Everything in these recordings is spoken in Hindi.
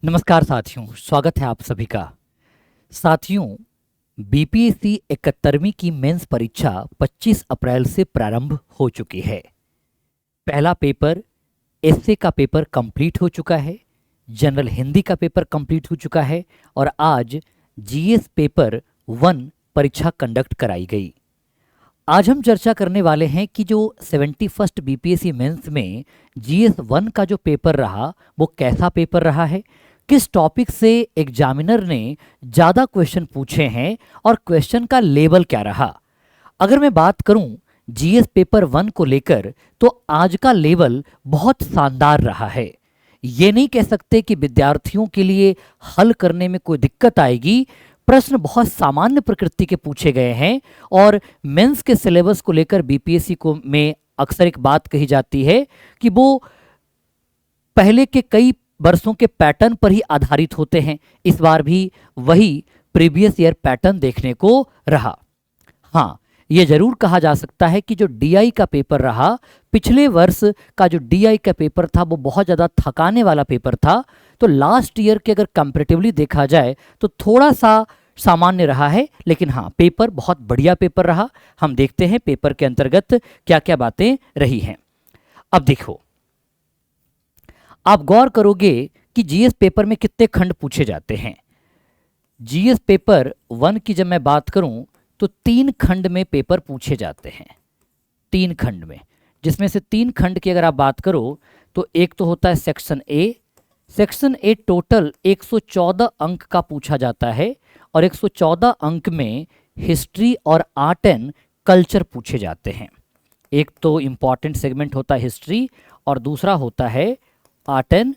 नमस्कार साथियों, स्वागत है आप सभी का। साथियों, बीपीएससी 71वीं की मेंस परीक्षा 25 अप्रैल से प्रारंभ हो चुकी है। पहला पेपर एसए का पेपर कंप्लीट हो चुका है, जनरल हिंदी का पेपर कंप्लीट हो चुका है और आज जीएस पेपर 1 परीक्षा कंडक्ट कराई गई। आज हम चर्चा करने वाले हैं कि जो 71st बीपीएससी मेंस में जीएस 1 का जो पेपर रहा वो कैसा पेपर रहा है, किस टॉपिक से एग्जामिनर ने ज़्यादा क्वेश्चन पूछे हैं और क्वेश्चन का लेवल क्या रहा। अगर मैं बात करूं जीएस पेपर 1 को लेकर तो आज का लेवल बहुत शानदार रहा है। ये नहीं कह सकते कि विद्यार्थियों के लिए हल करने में कोई दिक्कत आएगी। प्रश्न बहुत सामान्य प्रकृति के पूछे गए हैं और मेंस के सिलेबस को लेकर बीपीएससी को में अक्सर एक बात कही जाती है कि वो पहले के कई वर्षों के पैटर्न पर ही आधारित होते हैं। इस बार भी वही प्रीवियस ईयर पैटर्न देखने को रहा। हाँ, ये जरूर कहा जा सकता है कि जो डीआई का पेपर रहा, पिछले वर्ष का जो डीआई का पेपर था वो बहुत ज़्यादा थकाने वाला पेपर था। तो लास्ट ईयर के अगर कंपैरेटिवली देखा जाए तो थोड़ा सा सामान्य रहा है, लेकिन हाँ पेपर बहुत बढ़िया पेपर रहा। हम देखते हैं पेपर के अंतर्गत क्या क्या बातें रही हैं। अब देखो, आप गौर करोगे कि जीएस पेपर में कितने खंड पूछे जाते हैं। जीएस पेपर 1 की जब मैं बात करूं तो 3 खंड में पेपर पूछे जाते हैं। 3 खंड में, जिसमें से 3 खंड की अगर आप बात करो तो एक तो होता है section A. Section A total 114 अंक का पूछा जाता है और 114 अंक में हिस्ट्री और आर्ट एंड कल्चर पूछे जाते हैं। एक तो इंपॉर्टेंट सेगमेंट होता है हिस्ट्री और दूसरा होता है आर्ट एंड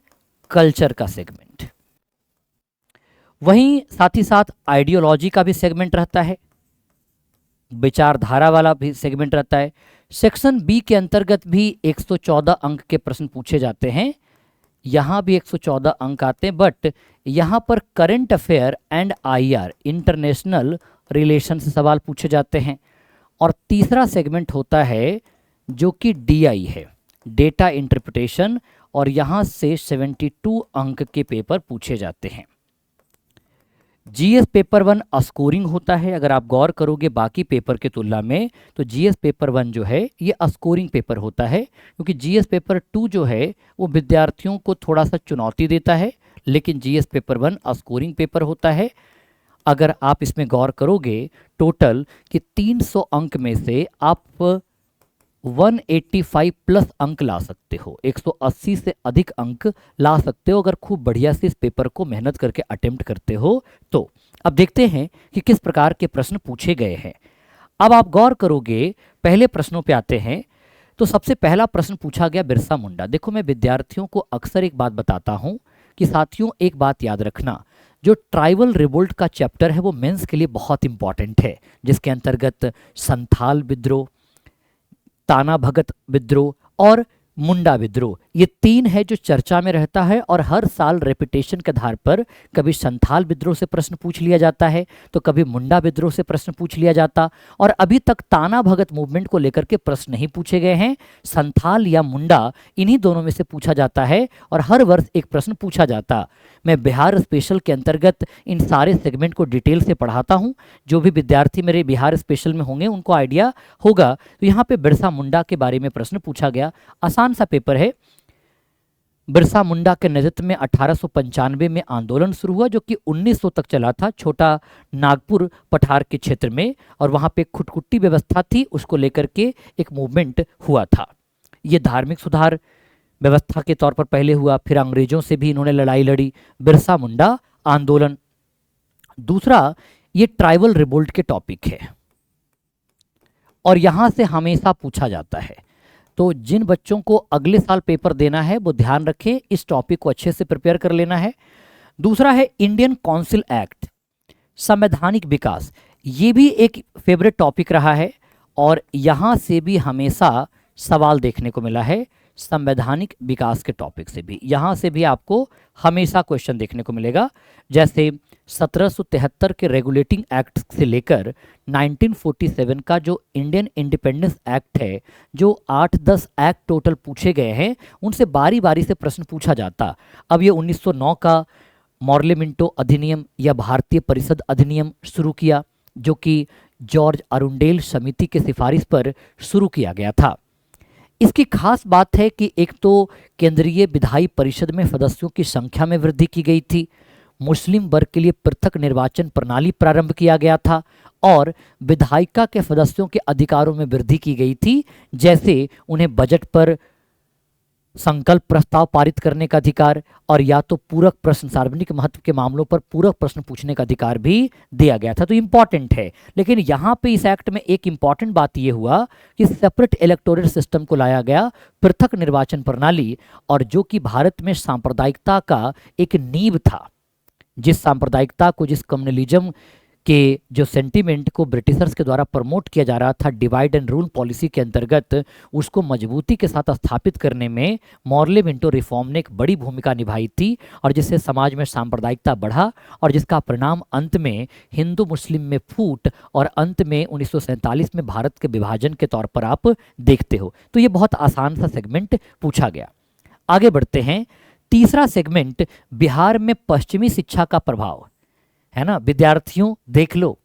कल्चर का सेगमेंट। वहीं साथ ही साथ आइडियोलॉजी का भी सेगमेंट रहता है, विचारधारा वाला भी सेगमेंट रहता है। सेक्शन बी के अंतर्गत भी 114 अंक के प्रश्न पूछे जाते हैं। यहाँ भी 114 अंक आते हैं, बट यहाँ पर current affair and IR international relation से सवाल पूछे जाते हैं। और तीसरा सेगमेंट होता है जो कि डीआई है, डेटा इंटरप्रिटेशन, और यहाँ से 72 अंक के पेपर पूछे जाते हैं। जीएस पेपर 1 स्कोरिंग होता है। अगर आप गौर करोगे बाकी पेपर के तुलना में तो जीएस पेपर 1 जो है ये स्कोरिंग पेपर होता है, क्योंकि जीएस पेपर 2 जो है वो विद्यार्थियों को थोड़ा सा चुनौती देता है, लेकिन जीएस पेपर 1 स्कोरिंग पेपर होता है। अगर आप इसमें गौर करोगे टोटल कि 300 अंक में से आप 185 प्लस अंक ला सकते हो, 180 से अधिक अंक ला सकते हो अगर खूब बढ़िया से इस पेपर को मेहनत करके अटेम्प्ट करते हो तो। अब देखते हैं कि किस प्रकार के प्रश्न पूछे गए हैं। अब आप गौर करोगे, पहले प्रश्नों पे आते हैं तो सबसे पहला प्रश्न पूछा गया बिरसा मुंडा। देखो, मैं विद्यार्थियों को अक्सर एक बात बताता हूं कि साथियों एक बात याद रखना, जो ट्राइबल रिवोल्ट का चैप्टर है वो मेंस के लिए बहुत इंपॉर्टेंट है, जिसके अंतर्गत संथाल विद्रोह, ताना भगत विद्रोह और मुंडा विद्रोह, ये 3 है जो चर्चा में रहता है। और हर साल रेपिटेशन के आधार पर कभी संथाल विद्रोह से प्रश्न पूछ लिया जाता है तो कभी मुंडा विद्रोह से प्रश्न पूछ लिया जाता, और अभी तक ताना भगत मूवमेंट को लेकर के प्रश्न नहीं पूछे गए हैं। संथाल या मुंडा, इन्हीं दोनों में से पूछा जाता है और हर वर्ष एक प्रश्न पूछा जाता। मैं बिहार स्पेशल के अंतर्गत इन सारे सेगमेंट को डिटेल से पढ़ाता हूँ। जो भी विद्यार्थी मेरे बिहार स्पेशल में होंगे उनको आइडिया होगा। तो यहाँ पे बिरसा मुंडा के बारे में प्रश्न पूछा गया, आसान सा पेपर है। बिरसा मुंडा के नेतृत्व में 1895 में आंदोलन शुरू हुआ जो कि 1900 तक चला था, छोटा नागपुर पठार के क्षेत्र में, और वहाँ पे खुटकुट्टी व्यवस्था थी, उसको लेकर के एक मूवमेंट हुआ था। ये धार्मिक सुधार व्यवस्था के तौर पर पहले हुआ, फिर अंग्रेजों से भी इन्होंने लड़ाई लड़ी, बिरसा मुंडा आंदोलन। दूसरा, ये ट्राइबल रिवोल्ट के टॉपिक है और यहां से हमेशा पूछा जाता है। तो जिन बच्चों को अगले साल पेपर देना है वो ध्यान रखें, इस टॉपिक को अच्छे से प्रिपेयर कर लेना है। दूसरा है इंडियन काउंसिल एक्ट, संवैधानिक विकास, ये भी एक फेवरेट टॉपिक रहा है और यहां से भी हमेशा सवाल देखने को मिला है। संवैधानिक विकास के टॉपिक से भी, यहाँ से भी आपको हमेशा क्वेश्चन देखने को मिलेगा। जैसे 1773 के रेगुलेटिंग एक्ट से लेकर 1947 का जो इंडियन इंडिपेंडेंस एक्ट है, जो 8-10 एक्ट टोटल पूछे गए हैं, उनसे बारी बारी से प्रश्न पूछा जाता। अब ये 1909 का मॉर्ले मिंटो अधिनियम या भारतीय परिषद अधिनियम शुरू किया, जो कि जॉर्ज अरुंडेल समिति के सिफारिश पर शुरू किया गया था। इसकी खास बात है कि एक तो केंद्रीय विधायी परिषद में सदस्यों की संख्या में वृद्धि की गई थी, मुस्लिम वर्ग के लिए पृथक निर्वाचन प्रणाली प्रारंभ किया गया था और विधायिका के सदस्यों के अधिकारों में वृद्धि की गई थी, जैसे उन्हें बजट पर संकल्प प्रस्ताव पारित करने का अधिकार और या तो पूरक प्रश्न, सार्वजनिक महत्व के मामलों पर पूरक प्रश्न पूछने का अधिकार भी दिया गया था। तो इंपॉर्टेंट है। लेकिन यहाँ पे इस एक्ट में एक इंपॉर्टेंट बात ये हुआ कि सेपरेट इलेक्टोरल सिस्टम को लाया गया, पृथक निर्वाचन प्रणाली, और जो कि भारत में सांप्रदायिकता का एक नींव था, जिस सांप्रदायिकता को, जिस कम्युनलिज्म के जो सेंटिमेंट को ब्रिटिशर्स के द्वारा प्रमोट किया जा रहा था डिवाइड एंड रूल पॉलिसी के अंतर्गत, उसको मजबूती के साथ स्थापित करने में मॉर्ले मिंटो रिफॉर्म ने एक बड़ी भूमिका निभाई थी, और जिससे समाज में सांप्रदायिकता बढ़ा और जिसका परिणाम अंत में हिंदू मुस्लिम में फूट और अंत में 1947 में भारत के विभाजन के तौर पर आप देखते हो। तो ये बहुत आसान सा सेगमेंट पूछा गया। आगे बढ़ते हैं। तीसरा सेगमेंट, बिहार में पश्चिमी शिक्षा का प्रभाव, है ना। विद्यार्थियों देख लो,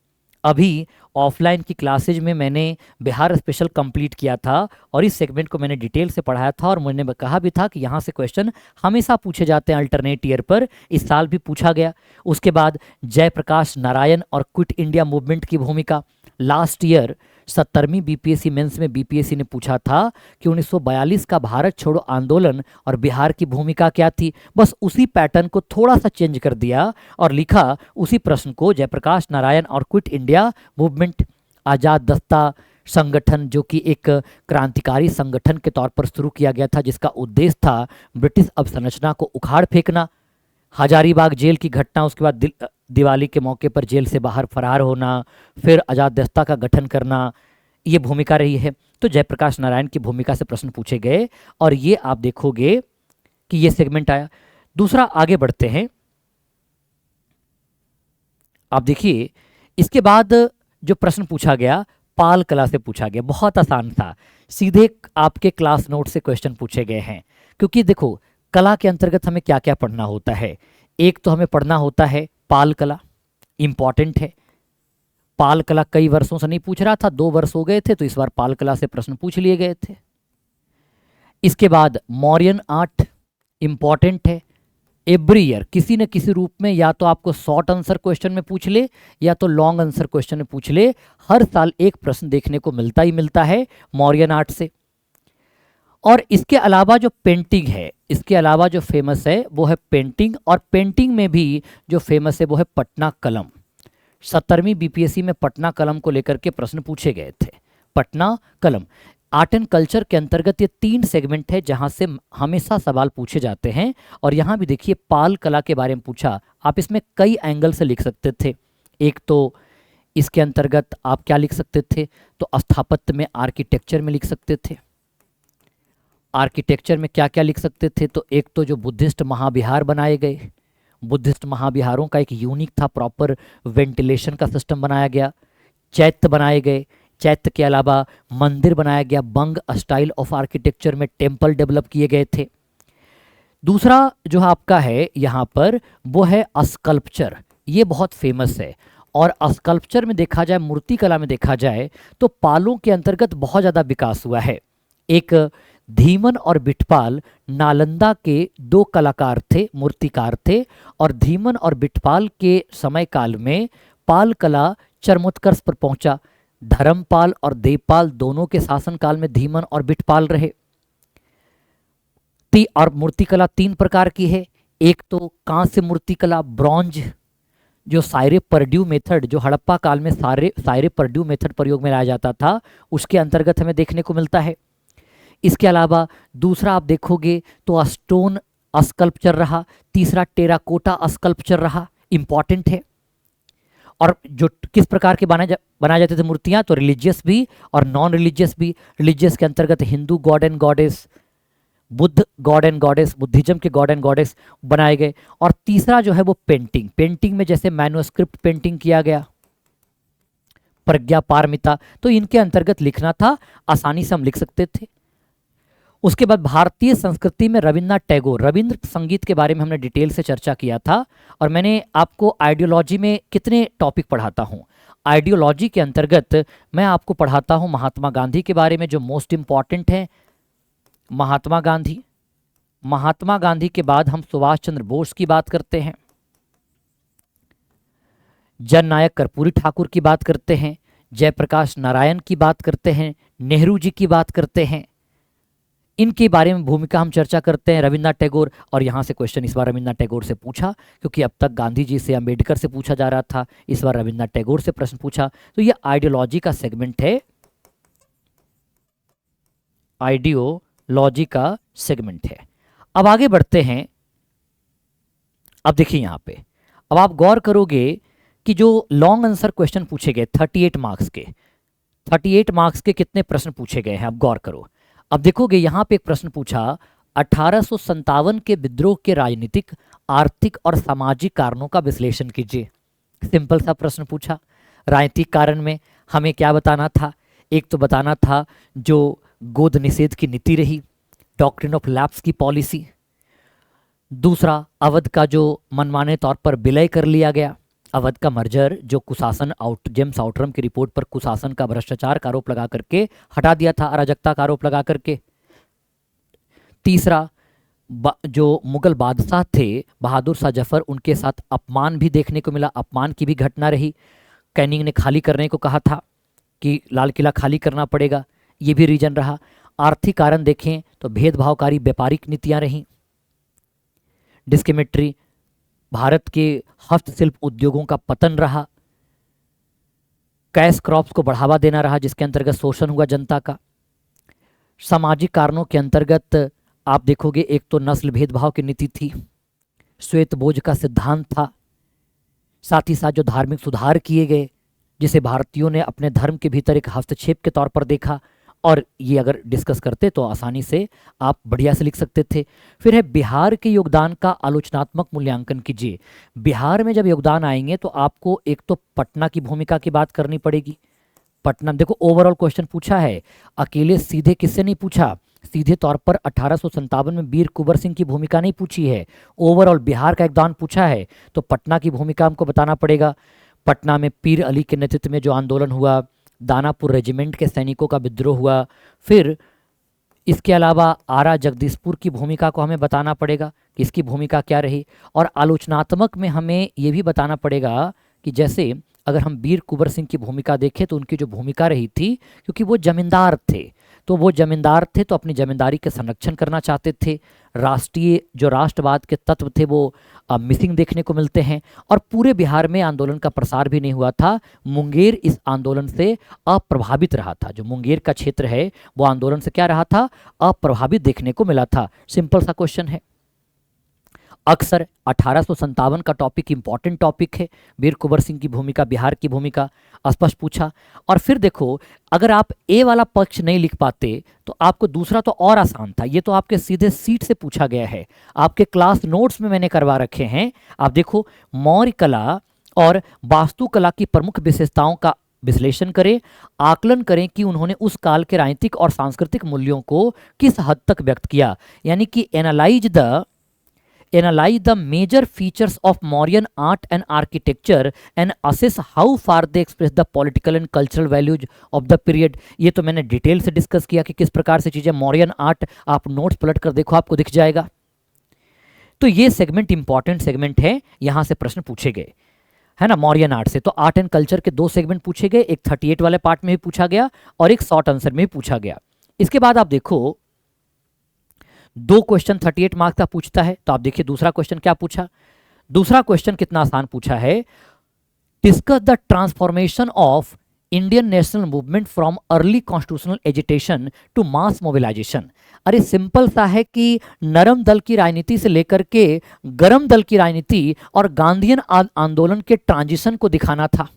अभी ऑफलाइन की क्लासेज में मैंने बिहार स्पेशल कंप्लीट किया था और इस सेगमेंट को मैंने डिटेल से पढ़ाया था और मैंने कहा भी था कि यहाँ से क्वेश्चन हमेशा पूछे जाते हैं अल्टरनेट ईयर पर, इस साल भी पूछा गया। उसके बाद जयप्रकाश नारायण और क्विट इंडिया मूवमेंट की भूमिका, लास्ट ईयर 70वीं बीपीएससी मेंस में बीपीएससी ने पूछा था कि 1942 का भारत छोड़ो आंदोलन और बिहार की भूमिका क्या थी। बस उसी पैटर्न को थोड़ा सा चेंज कर दिया और लिखा उसी प्रश्न को, जयप्रकाश नारायण और क्विट इंडिया मूवमेंट, आज़ाद दस्ता संगठन, जो कि एक क्रांतिकारी संगठन के तौर पर शुरू किया गया था, जिसका उद्देश्य था ब्रिटिश अवसंरचना को उखाड़ फेंकना। हजारीबाग जेल की घटना, उसके बाद दिवाली के मौके पर जेल से बाहर फरार होना, फिर आज़ाद दस्ता का गठन करना, ये भूमिका रही है। तो जयप्रकाश नारायण की भूमिका से प्रश्न पूछे गए और ये आप देखोगे कि ये सेगमेंट आया। दूसरा, आगे बढ़ते हैं। आप देखिए, इसके बाद जो प्रश्न पूछा गया पाल कला से पूछा गया, बहुत आसान था, सीधे आपके क्लास नोट से क्वेश्चन पूछे गए हैं। क्योंकि देखो, कला के अंतर्गत हमें क्या क्या पढ़ना होता है। एक तो हमें पढ़ना होता है पाल कला, इंपॉर्टेंट है। पाल कला कई वर्षों से नहीं पूछ रहा था, 2 वर्ष हो गए थे, तो इस बार पाल कला से प्रश्न पूछ लिए गए थे। इसके बाद मौर्यन आर्ट, इंपॉर्टेंट है। एवरी ईयर किसी न किसी रूप में या तो आपको शॉर्ट आंसर क्वेश्चन में पूछ ले या तो लॉन्ग आंसर क्वेश्चन में पूछ ले, हर साल एक प्रश्न देखने को मिलता ही मिलता है मौर्यन आर्ट से। और इसके अलावा जो पेंटिंग है, इसके अलावा जो फेमस है वो है पेंटिंग, और पेंटिंग में भी जो फेमस है वो है पटना कलम। 70वीं बीपीएससी में पटना कलम को लेकर के प्रश्न पूछे गए थे, पटना कलम। आर्ट एंड कल्चर के अंतर्गत ये 3 सेगमेंट है जहां से हमेशा सवाल पूछे जाते हैं। और यहाँ भी देखिए पाल कला के बारे में पूछा, आप इसमें कई एंगल से लिख सकते थे। एक तो इसके अंतर्गत आप क्या लिख सकते थे, तो स्थापत्य में, आर्किटेक्चर में लिख सकते थे। आर्किटेक्चर में क्या क्या लिख सकते थे, तो एक तो जो बुद्धिस्ट महाविहार बनाए गए, बुद्धिस्ट महाविहारों का एक यूनिक था, प्रॉपर वेंटिलेशन का सिस्टम बनाया गया। चैत्य बनाए गए, चैत्य के अलावा मंदिर बनाया गया, बंग स्टाइल ऑफ आर्किटेक्चर में टेम्पल डेवलप किए गए थे। दूसरा जो आपका है यहाँ पर वो है स्कल्पचर, ये बहुत फेमस है। और स्कल्पचर में देखा जाए, मूर्ति कला में देखा जाए तो पालों के अंतर्गत बहुत ज़्यादा विकास हुआ है। एक धीमन और बिठपाल नालंदा के 2 कलाकार थे, मूर्तिकार थे, और धीमन और बिठपाल के समय काल में पाल कला चरमोत्कर्ष पर पहुंचा। धर्मपाल और देवपाल दोनों के शासनकाल में धीमन और बिठपाल रहे। और मूर्तिकला 3 प्रकार की है। एक तो कांस्य मूर्तिकला, ब्रॉन्ज, जो सायरे परड्यू मेथड, जो हड़प्पा काल में सायरे परड्यू मेथड प्रयोग में लाया जाता था, उसके अंतर्गत हमें देखने को मिलता है। इसके अलावा दूसरा आप देखोगे तो स्टोन स्कल्पचर रहा, तीसरा टेराकोटा स्कल्पचर रहा, इंपॉर्टेंट है। और जो किस प्रकार के बनाए जाते थे मूर्तियां, तो रिलीजियस भी और नॉन रिलीजियस भी। रिलीजियस के अंतर्गत Hindu God and goddess, Buddha God and goddess, Buddhism के गॉड एंड गॉडेस बनाए गए। और तीसरा जो है वो पेंटिंग, पेंटिंग में जैसे मैन्युस्क्रिप्ट पेंटिंग किया गया, प्रज्ञा पारमिता, तो इनके अंतर्गत लिखना था, आसानी से हम लिख सकते थे। उसके बाद भारतीय संस्कृति में रविन्द्रनाथ टैगोर, रविंद्र संगीत के बारे में हमने डिटेल से चर्चा किया था। और मैंने आपको आइडियोलॉजी में कितने टॉपिक पढ़ाता हूँ, आइडियोलॉजी के अंतर्गत मैं आपको पढ़ाता हूँ महात्मा गांधी के बारे में, जो मोस्ट इंपॉर्टेंट है महात्मा गांधी। महात्मा गांधी के बाद हम सुभाष चंद्र बोस की बात करते हैं, जननायक कर्पूरी ठाकुर की बात करते हैं, जयप्रकाश नारायण की बात करते हैं, नेहरू जी की बात करते हैं, इनके बारे में भूमिका हम चर्चा करते हैं, रविन्द्रनाथ टैगोर। और यहाँ से क्वेश्चन इस बार रविन्द्रनाथ टैगोर से पूछा, क्योंकि अब तक गांधी जी से अंबेडकर से पूछा जा रहा था, इस बार रविन्द्रनाथ टैगोर से प्रश्न पूछा। तो ये आइडियोलॉजी का सेगमेंट है, आइडियोलॉजी का सेगमेंट है। अब आगे बढ़ते हैं। अब देखिए यहाँ पे, अब आप गौर करोगे कि जो लॉन्ग आंसर क्वेश्चन पूछे गए 38 मार्क्स के, 38 मार्क्स के कितने प्रश्न पूछे गए हैं, अब गौर करो। अब देखोगे यहाँ पे एक प्रश्न पूछा, 1857 के विद्रोह के राजनीतिक, आर्थिक और सामाजिक कारणों का विश्लेषण कीजिए। सिंपल सा प्रश्न पूछा। राजनीतिक कारण में हमें क्या बताना था, एक तो बताना था जो गोद निषेध की नीति रही, डॉक्ट्रिन ऑफ लैप्स की पॉलिसी, दूसरा अवध का जो मनमाने तौर पर विलय कर लिया गया, अवध का मर्जर जो कुशासन जेम्स आउटरम की रिपोर्ट पर कुशासन का भ्रष्टाचार का आरोप लगा करके हटा दिया था, अराजकता का आरोप लगा करके। तीसरा जो मुगल बादशाह थे बहादुर शाह जफर, उनके साथ अपमान भी देखने को मिला, अपमान की भी घटना रही। कैनिंग ने खाली करने को कहा था कि लाल किला खाली करना पड़ेगा, ये भी रीजन रहा। आर्थिक कारण देखें तो भेदभावकारी व्यापारिक नीतियां रहीं, डिस्क्रिमिनेटरी, भारत के हस्तशिल्प उद्योगों का पतन रहा, कैश क्रॉप्स को बढ़ावा देना रहा जिसके अंतर्गत शोषण हुआ जनता का। सामाजिक कारणों के अंतर्गत आप देखोगे एक तो नस्ल भेदभाव की नीति थी, श्वेत बोझ का सिद्धांत था, साथ ही साथ जो धार्मिक सुधार किए गए जिसे भारतीयों ने अपने धर्म के भीतर एक हस्तक्षेप के तौर पर देखा। और ये अगर डिस्कस करते तो आसानी से आप बढ़िया से लिख सकते थे। फिर है बिहार के योगदान का आलोचनात्मक मूल्यांकन कीजिए। बिहार में जब योगदान आएंगे तो आपको एक तो पटना की भूमिका की बात करनी पड़ेगी। पटना देखो ओवरऑल क्वेश्चन पूछा है, अकेले सीधे किससे नहीं पूछा, सीधे तौर पर 1857 में वीर कुंवर सिंह की भूमिका नहीं पूछी है, ओवरऑल बिहार का योगदान पूछा है, तो पटना की भूमिका हमको बताना पड़ेगा। पटना में पीर अली के नेतृत्व में जो आंदोलन हुआ, दानापुर रेजिमेंट के सैनिकों का विद्रोह हुआ, फिर इसके अलावा आरा जगदीशपुर की भूमिका को हमें बताना पड़ेगा कि इसकी भूमिका क्या रही। और आलोचनात्मक में हमें ये भी बताना पड़ेगा कि जैसे अगर हम वीर कुंवर सिंह की भूमिका देखें तो उनकी जो भूमिका रही थी, क्योंकि वो जमींदार थे, तो वो जमींदार थे तो अपनी जमींदारी के संरक्षण करना चाहते थे। राष्ट्रीय जो राष्ट्रवाद के तत्व थे वो मिसिंग देखने को मिलते हैं। और पूरे बिहार में आंदोलन का प्रसार भी नहीं हुआ था, मुंगेर इस आंदोलन से अप्रभावित रहा था। जो मुंगेर का क्षेत्र है वो आंदोलन से क्या रहा था, अप्रभावित देखने को मिला था। सिंपल सा क्वेश्चन है। अक्सर 1857 का टॉपिक इंपॉर्टेंट टॉपिक है, वीर कुंवर सिंह की भूमिका, बिहार की भूमिका स्पष्ट पूछा। और फिर देखो अगर आप ए वाला पक्ष नहीं लिख पाते तो आपको दूसरा तो और आसान था, ये तो आपके सीधे सीट से पूछा गया है, आपके क्लास नोट्स में मैंने करवा रखे हैं। आप देखो मौर्य कला और वास्तुकला की प्रमुख विशेषताओं का विश्लेषण करें, आकलन करें कि उन्होंने उस काल के राजनीतिक और सांस्कृतिक मूल्यों को किस हद तक व्यक्त किया। यानी कि analyse the major features of Mauryan art and architecture and assess how far they express the political and cultural values of the period। ये तो मैंने डिटेल से डिस्कस किया कि किस प्रकार से चीज़ें मौर्यन आर्ट, आप नोट्स पलट कर देखो आपको दिख जाएगा। तो ये सेगमेंट इंपॉर्टेंट सेगमेंट है, यहाँ से प्रश्न पूछे गए है ना मौर्यन आर्ट से। तो आर्ट एंड कल्चर के दो सेगमेंट पूछे गए, एक 38 वाले पार्ट में भी पूछा गया और एक शॉर्ट आंसर में भी पूछा गया। इसके बाद आप देखो दो क्वेश्चन 38 मार्क्स का पूछता है, तो आप देखिए दूसरा क्वेश्चन क्या पूछा। दूसरा क्वेश्चन कितना आसान पूछा है, discuss the transformation of Indian national movement from early constitutional agitation to mass mobilisation. अरे सिंपल सा है कि नरम दल की राजनीति से लेकर के गरम दल की राजनीति और गांधीयन आंदोलन के ट्रांजिशन को दिखाना था,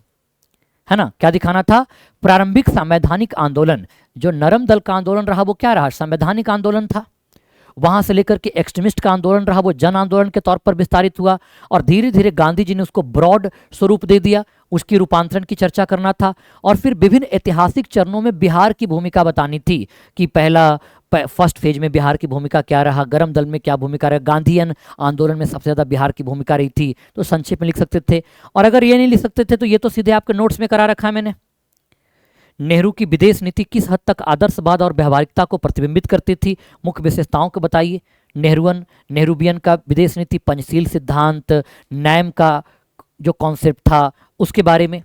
है ना। क्या दिखाना था, प्रारंभिक संवैधानिक आंदोलन, जो नरम दल का आंदोलन रहा वो क्या रहा, संवैधानिक आंदोलन था। वहां से लेकर के एक्सट्रीमिस्ट का आंदोलन रहा वो जन आंदोलन के तौर पर विस्तारित हुआ और धीरे धीरे गांधी जी ने उसको ब्रॉड स्वरूप दे दिया, उसकी रूपांतरण की चर्चा करना था। और फिर विभिन्न ऐतिहासिक चरणों में बिहार की भूमिका बतानी थी कि फर्स्ट फेज में बिहार की भूमिका क्या रहा, गरम दल में क्या भूमिका रहा, गांधीयन आंदोलन में सबसे ज़्यादा बिहार की भूमिका रही थी, तो संक्षेप में लिख सकते थे। और अगर ये नहीं लिख सकते थे तो ये तो सीधे आपके नोट्स में करा रखा है मैंने। नेहरू की विदेश नीति किस हद तक आदर्शवाद और व्यवहारिकता को प्रतिबिंबित करती थी, मुख्य विशेषताओं को बताइए। नेहरूबियन का विदेश नीति, पंचशील सिद्धांत, नैम का जो कॉन्सेप्ट था उसके बारे में।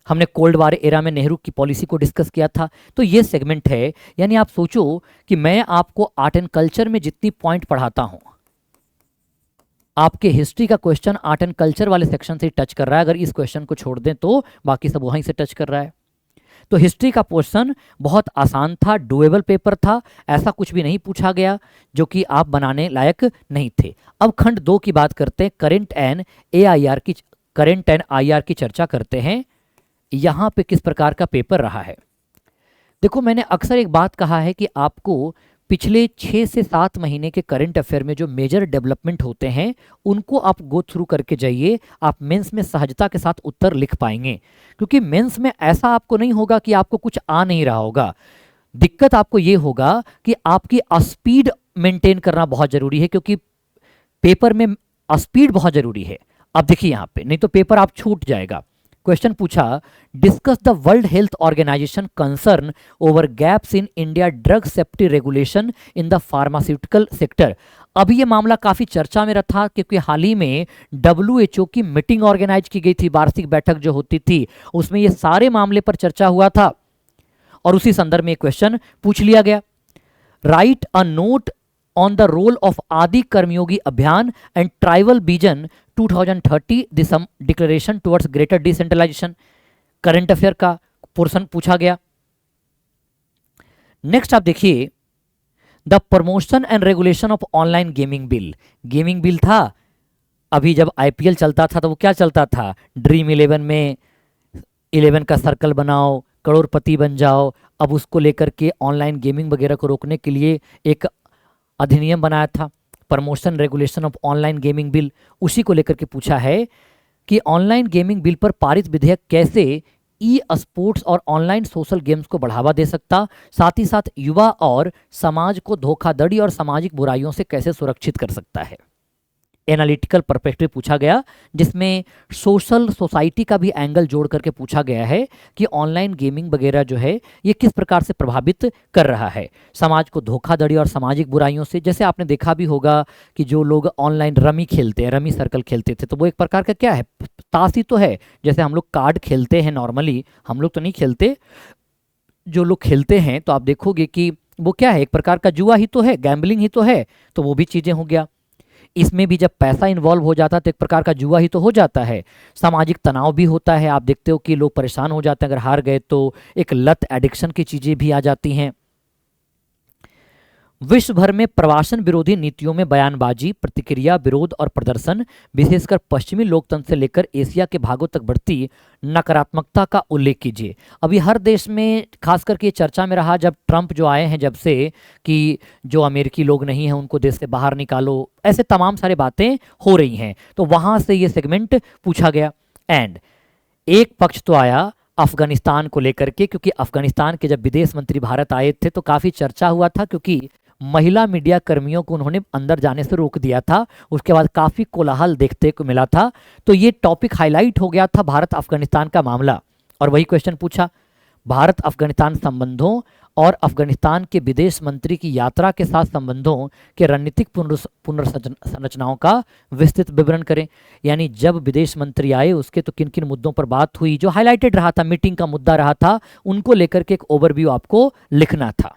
हमने कोल्ड वार एरा में नेहरू की पॉलिसी को डिस्कस किया था। तो ये सेगमेंट है, यानी आप सोचो कि मैं आपको आर्ट एंड कल्चर में जितनी पॉइंट पढ़ाता हूं, आपके हिस्ट्री का क्वेश्चन आर्ट एंड कल्चर वाले सेक्शन से टच कर रहा है। अगर इस क्वेश्चन को छोड़ दें तो बाकी सब वहीं से टच कर रहा है। तो हिस्ट्री का पोर्शन बहुत आसान था, डुएबल पेपर था, ऐसा कुछ भी नहीं पूछा गया जो कि आप बनाने लायक नहीं थे। अब खंड 2 की बात करते हैं, करंट एंड आईआर की चर्चा करते हैं। यहां पे किस प्रकार का पेपर रहा है। देखो, मैंने अक्सर एक बात कहा है कि आपको पिछले 6 से 7 महीने के करंट अफेयर में जो मेजर डेवलपमेंट होते हैं उनको आप गो थ्रू करके जाइए, आप मेंस में सहजता के साथ उत्तर लिख पाएंगे। क्योंकि मेंस में ऐसा आपको नहीं होगा कि आपको कुछ आ नहीं रहा होगा। दिक्कत आपको ये होगा कि आपकी स्पीड मेंटेन करना बहुत जरूरी है, क्योंकि पेपर में स्पीड बहुत जरूरी है। अब देखिए यहां पे, नहीं तो पेपर आप छूट जाएगा। क्वेश्चन पूछा, discuss the World Health Organisation concern over gaps in India drug safety regulation in the pharmaceutical sector. अभी ये मामला काफी चर्चा में रहा था, क्योंकि हाल ही में WHO की मीटिंग ऑर्गेनाइज की गई थी, वार्षिक बैठक जो होती थी उसमें ये सारे मामले पर चर्चा हुआ था और उसी संदर्भ में क्वेश्चन पूछ लिया गया। Write a note on the role of Adi Karmayogi Abhiyan and tribal vision 2030 declaration towards greater decentralisation. Current affair का पोर्शन पूछा गया। नेक्स्ट आप देखिए, the promotion and regulation of online gaming bill. Gaming bill था, अभी जब IPL चलता था तो वो क्या चलता था, ड्रीम 11 में 11 का सर्कल बनाओ, करोड़पति बन जाओ। अब उसको लेकर के ऑनलाइन गेमिंग वगैरह को रोकने के लिए एक अधिनियम बनाया था, promotion regulation of online gaming bill. उसी को लेकर के पूछा है कि ऑनलाइन गेमिंग बिल पर पारित विधेयक कैसे ई स्पोर्ट्स और ऑनलाइन सोशल गेम्स को बढ़ावा दे सकता, साथ ही साथ युवा और समाज को धोखाधड़ी और सामाजिक बुराइयों से कैसे सुरक्षित कर सकता है। एनालिटिकल पर्सपेक्टिव पूछा गया, जिसमें सोशल सोसाइटी का भी एंगल जोड़ करके पूछा गया है कि ऑनलाइन गेमिंग वगैरह जो है ये किस प्रकार से प्रभावित कर रहा है समाज को धोखाधड़ी और सामाजिक बुराइयों से। जैसे आपने देखा भी होगा कि जो लोग ऑनलाइन रमी खेलते हैं, रमी सर्कल खेलते थे, तो वो एक प्रकार का क्या है, ताश ही तो है। जैसे हम लोग कार्ड खेलते हैं नॉर्मली, हम लोग तो नहीं खेलते, जो लोग खेलते हैं तो आप देखोगे कि वो क्या है, एक प्रकार का जुआ ही तो है, गैम्बलिंग ही तो है। तो वो भी चीज़ें हो गया। इसमें भी जब पैसा इन्वॉल्व हो जाता है तो एक प्रकार का जुआ ही तो हो जाता है। सामाजिक तनाव भी होता है, आप देखते हो कि लोग परेशान हो जाते हैं अगर हार गए तो। एक लत, एडिक्शन की चीजें भी आ जाती हैं। विश्व भर में प्रवासन विरोधी नीतियों में बयानबाजी, प्रतिक्रिया, विरोध और प्रदर्शन, विशेषकर पश्चिमी लोकतंत्र से लेकर एशिया के भागों तक बढ़ती नकारात्मकता का उल्लेख कीजिए। अभी हर देश में खास करके चर्चा में रहा जब ट्रंप जो आए हैं, जब से कि जो अमेरिकी लोग नहीं हैं उनको देश से बाहर निकालो, ऐसे तमाम सारे बातें हो रही हैं। तो वहां से ये सेगमेंट पूछा गया। एंड एक पक्ष तो आया अफगानिस्तान को लेकर के, क्योंकि अफगानिस्तान के जब विदेश मंत्री भारत आए थे तो काफी चर्चा हुआ था, क्योंकि महिला मीडिया कर्मियों को उन्होंने अंदर जाने से रोक दिया था। उसके बाद काफी कोलाहल देखने को मिला था। तो ये टॉपिक हाईलाइट हो गया था, भारत अफगानिस्तान का मामला। और वही क्वेश्चन पूछा, भारत अफगानिस्तान संबंधों और अफगानिस्तान के विदेश मंत्री की यात्रा के साथ संबंधों के रणनीतिक पुनर्संरचनाओं का विस्तृत विवरण करें। यानी जब विदेश मंत्री आए उसके तो किन किन मुद्दों पर बात हुई, जो हाईलाइटेड रहा था, मीटिंग का मुद्दा रहा था, उनको लेकर के एक ओवरव्यू आपको लिखना था।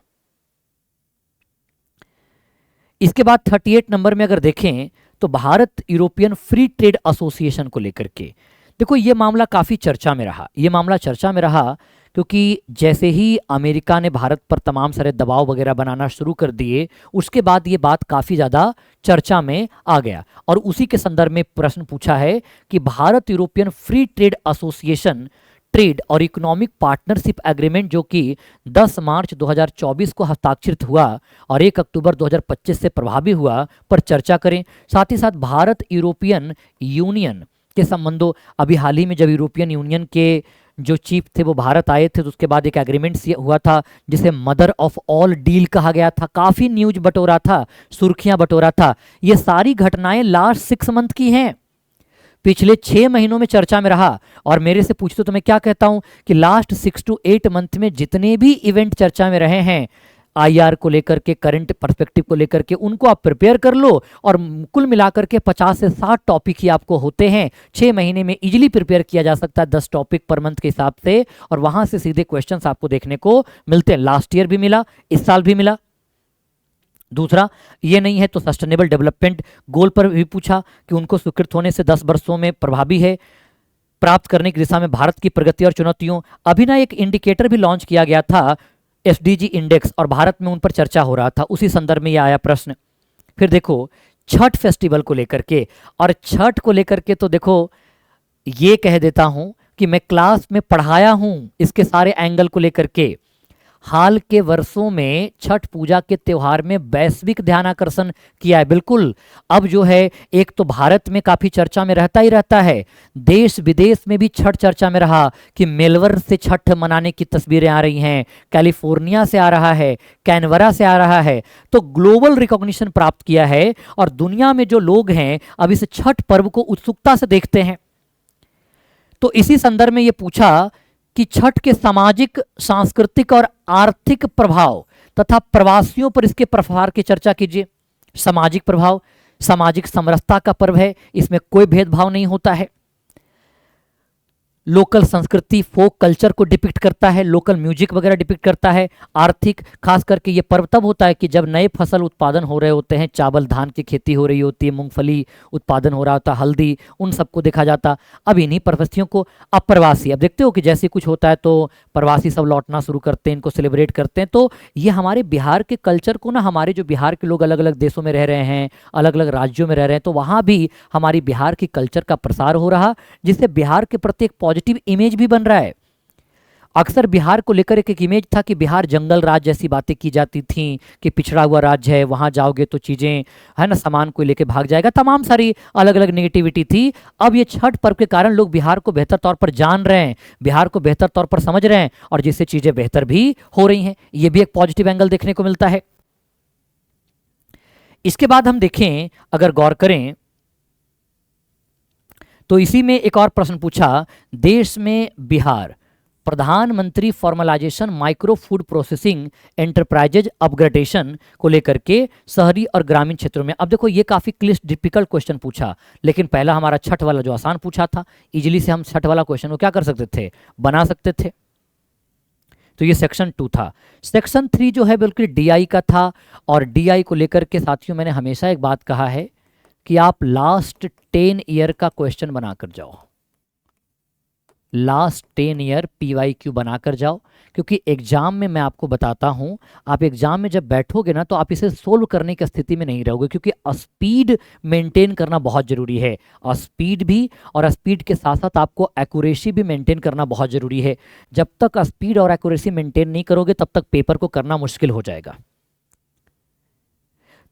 इसके बाद 38 नंबर में अगर देखें तो Bharat European free trade association को लेकर के, देखो ये मामला काफी चर्चा में रहा। ये मामला चर्चा में रहा क्योंकि जैसे ही अमेरिका ने भारत पर तमाम सारे दबाव वगैरह बनाना शुरू कर दिए, उसके बाद ये बात काफी ज्यादा चर्चा में आ गया। और उसी के संदर्भ में प्रश्न पूछा है कि Bharat European free trade association trade और इकोनॉमिक पार्टनरशिप एग्रीमेंट जो कि 10 मार्च 2024 को हस्ताक्षरित हुआ और 1 अक्टूबर 2025 से प्रभावी हुआ, पर चर्चा करें। साथ ही साथ भारत यूरोपियन यूनियन के संबंधों, अभी हाल ही में जब यूरोपियन यूनियन के जो चीफ थे वो भारत आए थे तो उसके बाद एक एग्रीमेंट हुआ था जिसे मदर ऑफ ऑल डील कहा गया था, काफी न्यूज बटोरा था, सुर्खियां बटोरा था। ये सारी घटनाएं लास्ट 6 मंथ की हैं, पिछले 6 महीनों में चर्चा में रहा। और मेरे से पूछते तो मैं क्या कहता हूं कि लास्ट 6 to 8 मंथ में जितने भी इवेंट चर्चा में रहे हैं आईआर को लेकर के, करंट पर्सपेक्टिव को लेकर के, उनको आप प्रिपेयर कर लो और कुल मिलाकर के 50 से 60 टॉपिक ही आपको होते हैं। 6 महीने में इजीली प्रिपेयर किया जा सकता है 10 टॉपिक पर मंथ के हिसाब से, और वहां से सीधे क्वेश्चंस आपको देखने को मिलते हैं। लास्ट ईयर भी मिला, इस साल भी मिला। दूसरा, ये नहीं है तो सस्टेनेबल डेवलपमेंट गोल पर भी पूछा कि उनको स्वीकृत होने से 10 वर्षों में प्रभावी है प्राप्त करने की दिशा में भारत की प्रगति और चुनौतियों। अभी ना एक इंडिकेटर भी लॉन्च किया गया था एसडीजी इंडेक्स, और भारत में उन पर चर्चा हो रहा था, उसी संदर्भ में यह आया प्रश्न। फिर देखो छठ फेस्टिवल को लेकर के, और छठ को लेकर के तो देखो ये कह देता हूं कि मैं क्लास में पढ़ाया हूं इसके सारे एंगल को लेकर के। हाल के वर्षों में छठ पूजा के त्योहार में वैश्विक ध्यानाकर्षण किया है। बिल्कुल, अब जो है एक तो भारत में काफी चर्चा में रहता ही रहता है, देश विदेश में भी छठ चर्चा में रहा कि मेलबर्न से छठ मनाने की तस्वीरें आ रही हैं, कैलिफोर्निया से आ रहा है, कैनवरा से आ रहा है, तो ग्लोबल रिकॉग्निशन प्राप्त किया है। और दुनिया में जो लोग हैं अब इस छठ पर्व को उत्सुकता से देखते हैं। तो इसी संदर्भ में ये पूछा कि छठ के सामाजिक, सांस्कृतिक और आर्थिक प्रभाव तथा प्रवासियों पर इसके प्रभाव की चर्चा कीजिए। सामाजिक प्रभाव, सामाजिक समरसता का पर्व है, इसमें कोई भेदभाव नहीं होता है। लोकल संस्कृति, फोक कल्चर को डिपिक्ट करता है, लोकल म्यूजिक वगैरह डिपिक्ट करता है। आर्थिक, खास करके ये पर्व तब होता है कि जब नए फसल उत्पादन हो रहे होते हैं, चावल धान की खेती हो रही होती है, मूंगफली उत्पादन हो रहा होता है, हल्दी, उन सबको देखा जाता। अब इन्हीं प्रवासियों को, अब प्रवासी, अब देखते हो कि जैसे कुछ होता है तो प्रवासी सब लौटना शुरू करते हैं, इनको सेलिब्रेट करते हैं। तो ये हमारे बिहार के कल्चर को ना, हमारे जो बिहार के लोग अलग अलग देशों में रह रहे हैं, अलग अलग राज्यों में रह रहे हैं, तो वहाँ भी हमारी बिहार की कल्चर का प्रसार हो रहा, जिससे बिहार के प्रति एक पॉजिटिव इमेज भी बन रहा है। अक्सर बिहार को लेकर एक इमेज था कि बिहार जंगल राज्य जैसी बातें की जाती थी कि पिछड़ा हुआ राज्य है, वहां जाओगे तो चीजें है ना, सामान को लेके भाग जाएगा, तमाम सारी अलग अलग नेगेटिविटी थी। अब ये छठ पर्व के कारण लोग बिहार को बेहतर तौर पर जान रहे हैं, बिहार को बेहतर तौर पर समझ रहे हैं, और जिससे चीजें बेहतर भी हो रही हैं। ये भी एक पॉजिटिव एंगल देखने को मिलता है। इसके बाद हम देखें, अगर गौर करें तो इसी में एक और प्रश्न पूछा, देश में बिहार प्रधानमंत्री formalisation micro food processing enterprises upgradation को लेकर के शहरी और ग्रामीण क्षेत्रों में। अब देखो ये काफी क्लिष्ट डिफिकल्ट क्वेश्चन पूछा, लेकिन पहला हमारा छठ वाला जो आसान पूछा था, इजीली से हम छठ वाला क्वेश्चन को क्या कर सकते थे, बना सकते थे। तो ये सेक्शन 2 था। सेक्शन 3 जो है बिल्कुल डीआई का था, और डीआई को लेकर के साथियों मैंने हमेशा एक बात कहा है कि आप लास्ट 10 ईयर का क्वेश्चन बनाकर जाओ, लास्ट 10 ईयर पीवाईक्यू बनाकर जाओ, क्योंकि एग्जाम में मैं आपको बताता हूं, आप एग्जाम में जब बैठोगे ना तो आप इसे सोल्व करने की स्थिति में नहीं रहोगे, क्योंकि स्पीड मेंटेन करना बहुत जरूरी है, और स्पीड भी, और स्पीड के साथ साथ आपको एक्यूरेसी भी मेंटेन करना बहुत जरूरी है। जब तक स्पीड और एक्यूरेसी मेंटेन नहीं करोगे तब तक पेपर को करना मुश्किल हो जाएगा।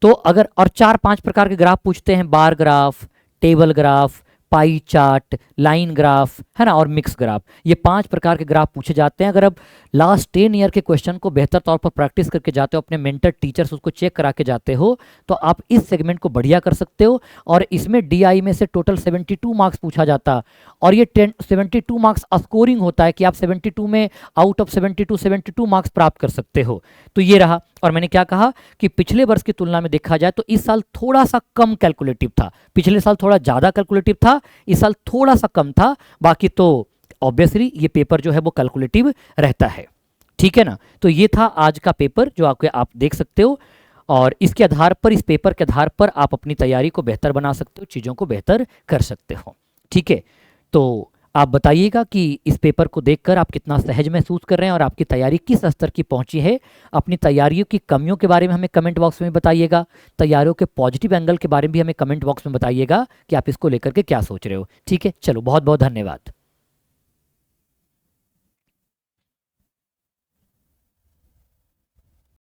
तो अगर और 4-5 प्रकार के ग्राफ पूछते हैं, bar graph, table graph, pie chart, line graph, है ना, और मिक्स ग्राफ, ये 5 प्रकार के ग्राफ पूछे जाते हैं। अगर आप लास्ट 10 ईयर के क्वेश्चन को बेहतर तौर पर प्रैक्टिस करके जाते हो, अपने मेंटर टीचर्स उसको चेक करा के जाते हो, तो आप इस सेगमेंट को बढ़िया कर सकते हो। और इसमें डीआई में से टोटल 72 मार्क्स पूछा जाता, और ये 72 मार्क्स स्कोरिंग होता है कि आप 72 में आउट ऑफ 72 मार्क्स प्राप्त कर सकते हो। तो ये रहा। और मैंने क्या कहा कि पिछले वर्ष की तुलना में देखा जाए तो इस साल थोड़ा सा कम कैलकुलेटिव था, पिछले साल थोड़ा ज्यादा कैलकुलेटिव था, इस साल थोड़ा सा कम था। बाकी तो ऑब्वियसली ये पेपर जो है वो कैलकुलेटिव रहता है, ठीक है ना। तो ये था आज का पेपर जो आप देख सकते हो, और इसके आधार पर, इस पेपर के आधार पर आप अपनी तैयारी को बेहतर बना सकते हो, चीज़ों को बेहतर कर सकते हो, ठीक है। तो आप बताइएगा कि इस पेपर को देखकर आप कितना सहज महसूस कर रहे हैं और आपकी तैयारी किस स्तर की पहुंची है। अपनी तैयारियों की कमियों के बारे में हमें कमेंट बॉक्स में बताइएगा, तैयारियों के पॉजिटिव एंगल के बारे में भी हमें कमेंट बॉक्स में बताइएगा कि आप इसको लेकर के क्या सोच रहे हो, ठीक है। चलो, बहुत बहुत धन्यवाद।